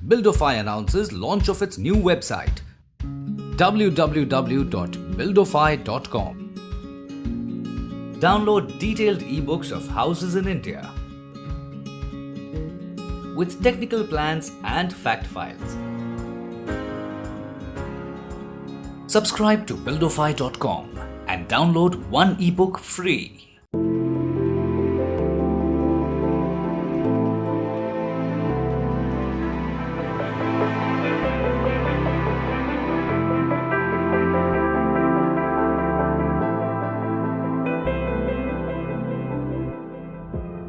Buildify announces launch of its new website www.buildify.com. Download detailed ebooks of houses in India with technical plans and fact files. Subscribe to buildify.com and download one ebook free.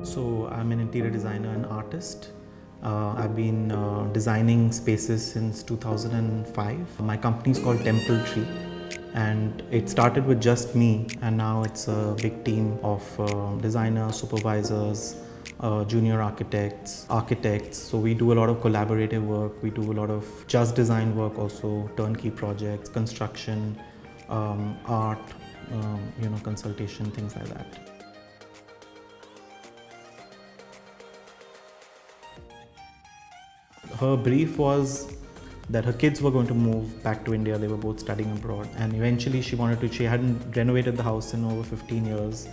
So I'm an interior designer and artist. I've been designing spaces since 2005. My company is called Temple Tree, and it started with just me, and now it's a big team of designers, supervisors, junior architects. So we do a lot of collaborative work. We do a lot of just design work, also turnkey projects, construction, art, consultation, things like that. Her brief was that her kids were going to move back to India. They were both studying abroad, and eventually she hadn't renovated the house in over 15 years.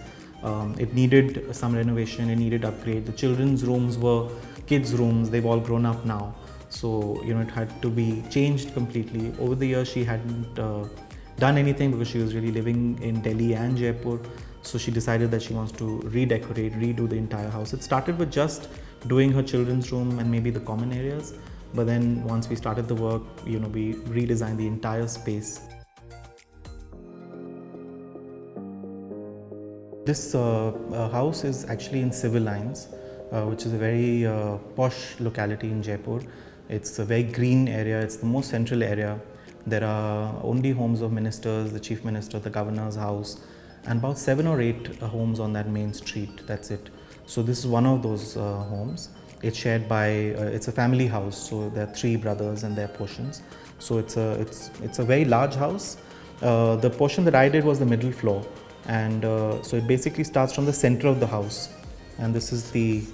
It needed some renovation, it needed upgrade. The children's rooms were kids' rooms, they've all grown up now. So, it had to be changed completely. Over the years, she hadn't done anything because she was really living in Delhi and Jaipur. So she decided that she wants to redecorate, redo the entire house. It started with just doing her children's room and maybe the common areas. But then once we started the work, we redesigned the entire space. This house is actually in Civil Lines, which is a very posh locality in Jaipur. It's a very green area. It's the most central area. There are only homes of ministers, the chief minister, the governor's house, and about 7 or 8 homes on that main street. That's it. So this is one of those homes. It's shared by it's a family house, so there are 3 brothers and their portions. So it's a very large house. The portion that I did was the middle floor, and so it basically starts from the center of the house, and this is the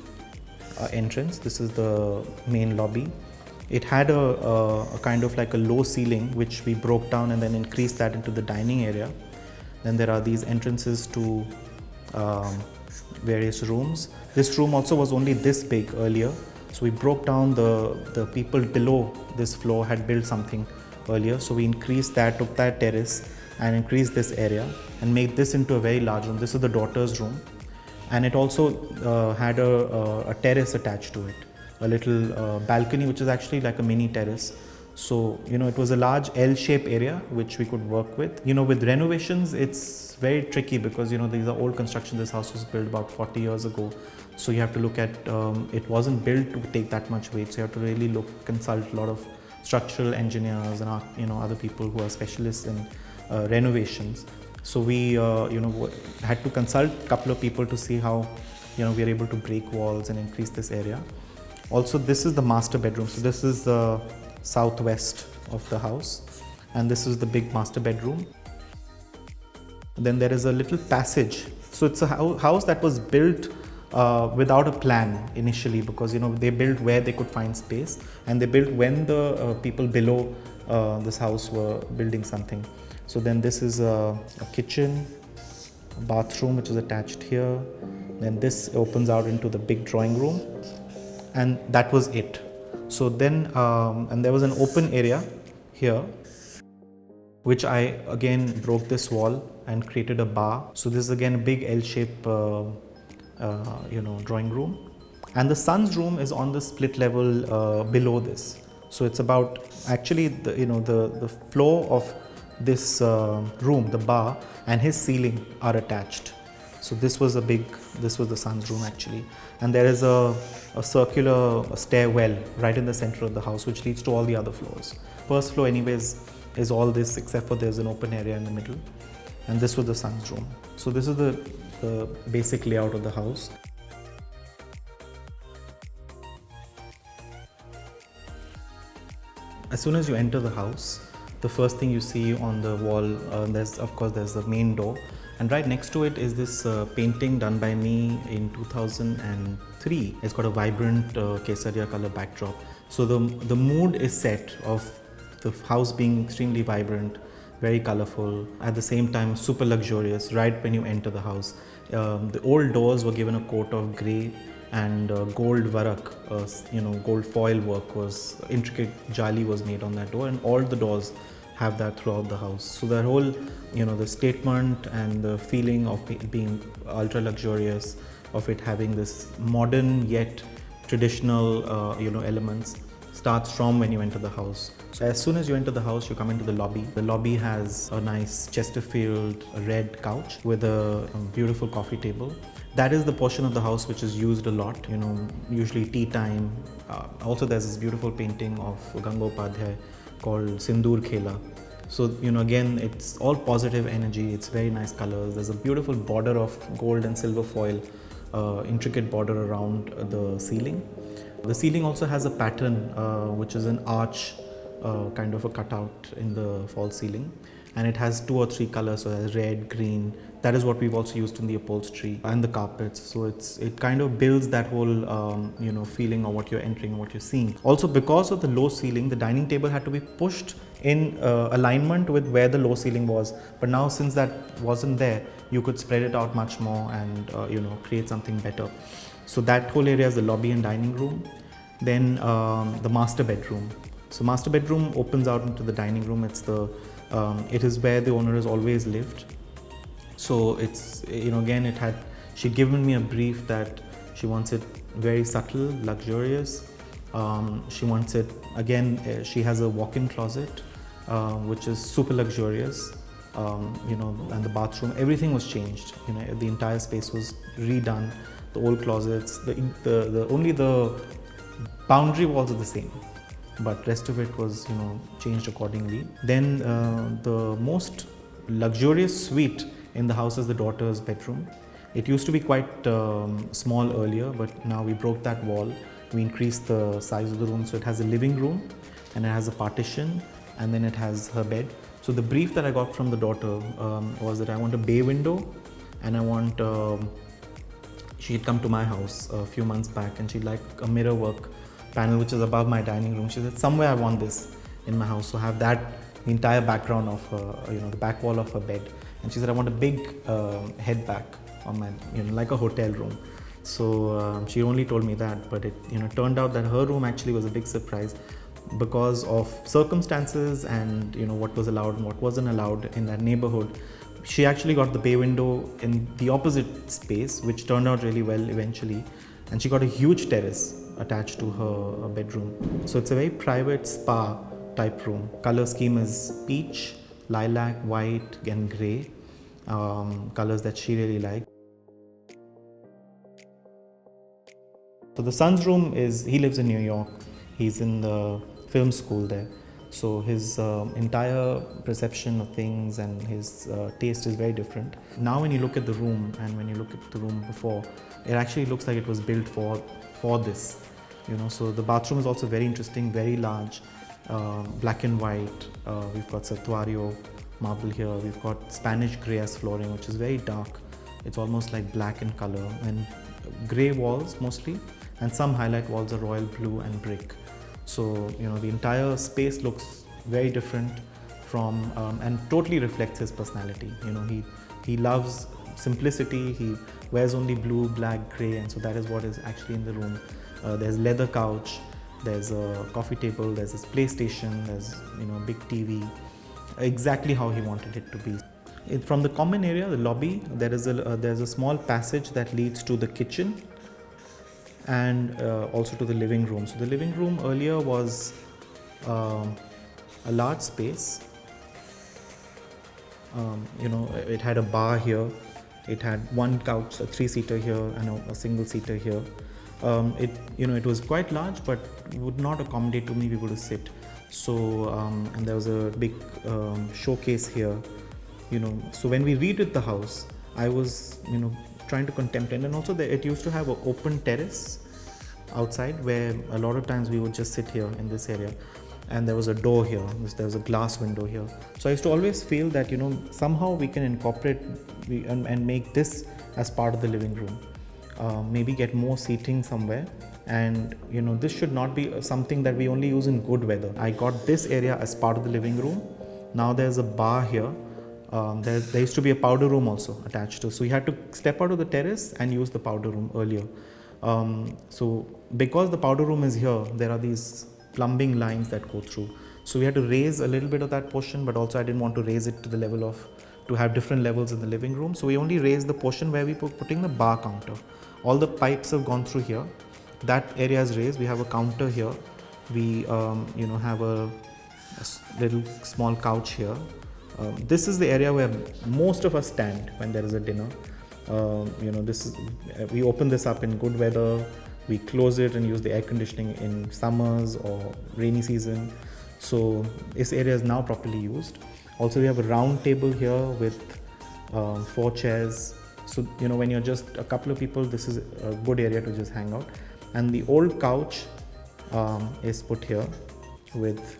entrance. This is the main lobby. It had a kind of like a low ceiling, which we broke down and then increased that into the dining area. Then there are these entrances to various rooms. This room also was only this big earlier, so we broke down the people below this floor had built something earlier, so we increased that, took that terrace and increased this area and made this into a very large room. This is the daughter's room, and it also had a terrace attached to it, a little balcony which is actually like a mini terrace. So, it was a large L-shaped area which we could work with. With renovations, it's very tricky because, these are old construction. This house was built about 40 years ago. So you have to look at, it wasn't built to take that much weight. So you have to really consult a lot of structural engineers and, other people who are specialists in renovations. So we, had to consult a couple of people to see how, we are able to break walls and increase this area. Also, this is the master bedroom. So this is the southwest of the house, and this is the big master bedroom. Then there is a little passage. So it's a house that was built without a plan initially, because they built where they could find space, and they built when the people below this house were building something. So then this is a kitchen, a bathroom which is attached here. Then this opens out into the big drawing room, and that was it. So then, and there was an open area here, which I again broke this wall and created a bar. So this is again a big L-shaped, drawing room. And the son's room is on the split level below this. So it's about, actually, the floor of this room, the bar, and his ceiling are attached. So this was the son's room actually. And there is a circular stairwell right in the center of the house, which leads to all the other floors. First floor anyways is all this, except for there's an open area in the middle. And this was the son's room. So this is the basic layout of the house. As soon as you enter the house, the first thing you see on the wall, there's the main door, and right next to it is this painting done by me in 2003 3, it's got a vibrant kesaria color backdrop. So the mood is set of the house being extremely vibrant, very colorful, at the same time super luxurious right when you enter the house. The old doors were given a coat of grey and gold varak, gold foil work was, intricate jali was made on that door, and all the doors have that throughout the house. So the whole, the statement and the feeling of being ultra luxurious, of it having this modern yet traditional, elements, starts from when you enter the house. So as soon as you enter the house, you come into the lobby. The lobby has a nice Chesterfield red couch with a beautiful coffee table. That is the portion of the house which is used a lot, usually tea time. Also there's this beautiful painting of Gangopadhyay called Sindoor Khela. So, again, it's all positive energy, it's very nice colors. There's a beautiful border of gold and silver foil, intricate border around the ceiling. The ceiling also has a pattern, which is an arch, kind of a cutout in the false ceiling. And it has 2 or 3 colors, so it has red, green. That is what we've also used in the upholstery and the carpets. So it kind of builds that whole, feeling of what you're entering, what you're seeing. Also, because of the low ceiling, the dining table had to be pushed in alignment with where the low ceiling was. But now, since that wasn't there, you could spread it out much more and, create something better. So that whole area is the lobby and dining room. Then the master bedroom. So master bedroom opens out into the dining room. It is where the owner has always lived. So it's, again, she'd given me a brief that she wants it very subtle, luxurious. She wants it, again, she has a walk-in closet, which is super luxurious, and the bathroom, everything was changed. The entire space was redone. The old closets, only the boundary walls are the same, but rest of it was, changed accordingly. Then the most luxurious suite in the house is the daughter's bedroom. It used to be quite small earlier, but now we broke that wall. We increased the size of the room, so it has a living room and it has a partition, and then it has her bed. So the brief that I got from the daughter was that I want a bay window, and I want, she had come to my house a few months back, and she'd like a mirror work panel which is above my dining room. She said, somewhere I want this in my house, so have that, the entire background of her, the back wall of her bed. And she said, I want a big head back on my, like a hotel room. So she only told me that, but it turned out that her room actually was a big surprise because of circumstances and what was allowed and what wasn't allowed in that neighborhood. She actually got the bay window in the opposite space, which turned out really well eventually, and she got a huge terrace attached to her bedroom. So it's a very private spa type room. Color scheme is peach, lilac, white and grey, colors that she really liked. So the son's room is, he lives in New York. He's in the film school there. So his entire perception of things and his taste is very different. Now when you look at the room and when you look at the room before, it actually looks like it was built for this. So the bathroom is also very interesting, very large, black and white. We've got Satwario marble here. We've got Spanish grey as flooring, which is very dark. It's almost like black in color, and grey walls mostly, and some highlight walls are royal blue and brick. So the entire space looks very different from and totally reflects his personality. He loves simplicity. He wears only blue, black, grey, and so that is what is actually in the room. There's leather couch, there's a coffee table, there's this PlayStation, there's big TV, exactly how he wanted it to be. From the common area, the lobby, there's a small passage that leads to the kitchen and also to the living room. So the living room earlier was a large space. It had a bar here. It had one couch, a 3-seater here, and a single-seater here. It was quite large, but would not accommodate too many people to sit. So and there was a big showcase here. So when we redid the house, I was trying to contemplate, and also it used to have an open terrace outside where a lot of times we would just sit here in this area, and there was a door here, there was a glass window here. So I used to always feel that somehow we can incorporate and make this as part of the living room. maybe get more seating somewhere. And this should not be something that we only use in good weather. I got this area as part of the living room. Now there's a bar here. There used to be a powder room also attached to, so you had to step out of the terrace and use the powder room earlier. So because the powder room is here, there are these plumbing lines that go through, so we had to raise a little bit of that portion, but also I didn't want to raise it to the level of to have different levels in the living room, so we only raised the portion where we putting the bar counter. All the pipes have gone through here. That area is raised. We have a counter here. We have a little small couch here. This is the area where most of us stand when there is a dinner. This is we open this up in good weather. We close it and use the air conditioning in summers or rainy season. So this area is now properly used. Also, we have a round table here with 4 chairs. So when you're just a couple of people, this is a good area to just hang out. And the old couch is put here with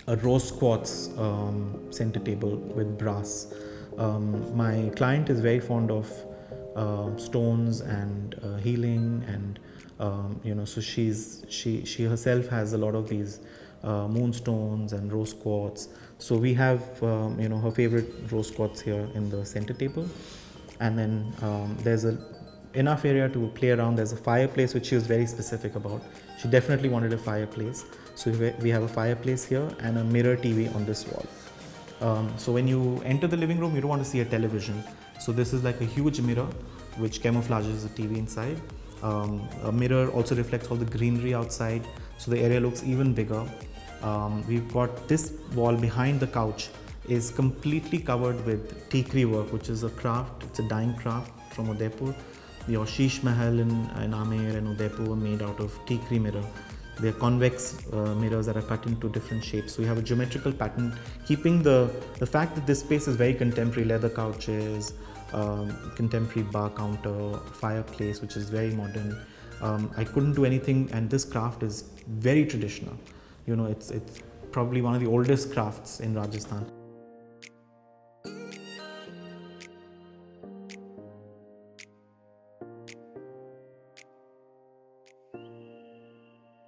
a rose quartz center table with brass. My client is very fond of stones and healing, and so she herself has a lot of these moonstones and rose quartz. So we have her favorite rose quartz here in the center table. And then there's enough area to play around. There's a fireplace which she was very specific about. She definitely wanted a fireplace. So we have a fireplace here and a mirror TV on this wall. So when you enter the living room, you don't want to see a television. So this is like a huge mirror which camouflages the TV inside. A mirror also reflects all the greenery outside, so the area looks even bigger. We've got this wall behind the couch is completely covered with tikri work, which is a craft. It's a dyeing craft from Jaipur. The Sheesh Mahal in Amer and Udaipur were made out of tikri mirror. They're convex mirrors that are cut into different shapes. So you have a geometrical pattern, keeping the fact that this space is very contemporary, leather couches, contemporary bar counter, fireplace, which is very modern. I couldn't do anything, and this craft is very traditional. It's probably one of the oldest crafts in Rajasthan.